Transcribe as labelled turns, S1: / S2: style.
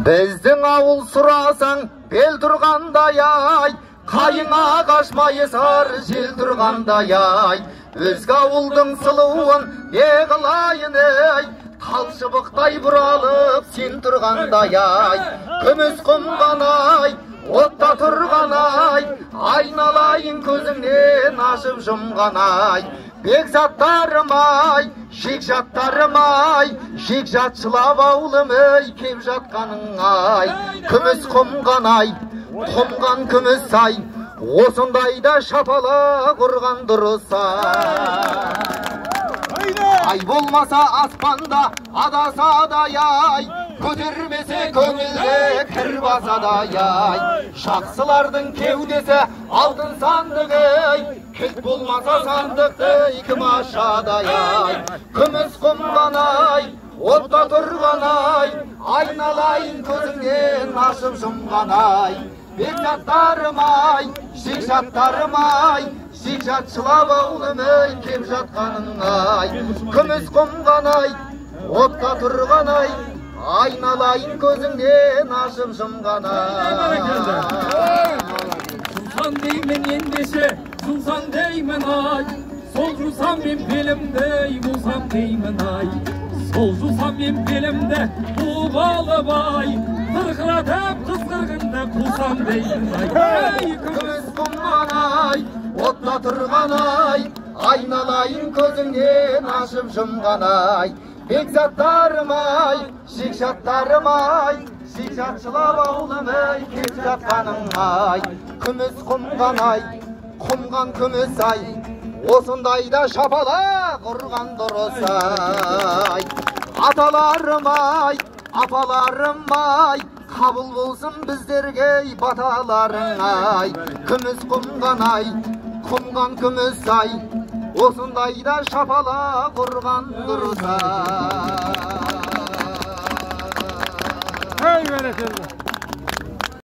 S1: Біздің ауыл сұрасаң бел тұрғандай ай, қайыңа қашмай сар жел тұрғандай ай. Өзге ауылдың сұлуын не қылайын ей, талшыбықтай бұралып сен тұрғандай ай. Күміс құмған ай, отта тұрған ай, айналайын көзіңнен ашып жұмған ай. Бекзаттарым ай, шекжаттарым ай, шекжатшылап ауылым ей, кеп жатқаның ай. Күміс құмған ай, құмған күміс ай, осындайда шапала құрған дұрыс ай. Болмаса аспанда адасадай ай, көтермесе көңілге кір басадай ай. Жақсылардың кеудесі алтын сандық ей, кілт болмаса сандықты кім ашадай ай. Күміс құмған ай, отта тұрған ай, айналайын көзіңнен ашып жұмған ай. Бекзаттарым ай, шекжаттарым ай, шекжатшылап ауылым ей, кеп жатқаның ай. Күміс құмған ай, отта тұрған ай, айналайын көзіңнен ашып жұмған ай.
S2: Жусан деймін ендеше, жусан деймін ай, сол жусам мен белімді бұлсам деймін ай. Сол жусам мен белімді буып алып ай, тырқыратып қызғырғынды қусам деймін ай.
S1: Күміс құмған ай, отта тұрған ай, айналайын көзіңнен ашып жұмған ай. Бекзаттарым ай, шекжаттарым ай, шекжатшылап ауылым ей, кеп жатқаның ай. Күміс құмған ай, құмған күміс ай, осындайда шапала құрған дұрыс ай. Аталарым ай, апаларым ай, қабыл болсын біздерге баталарың ай. Күміс құмған ай, құмған күміс ай, осындайда шапала құрған дұрыс ай.
S3: Ей бәрекелді.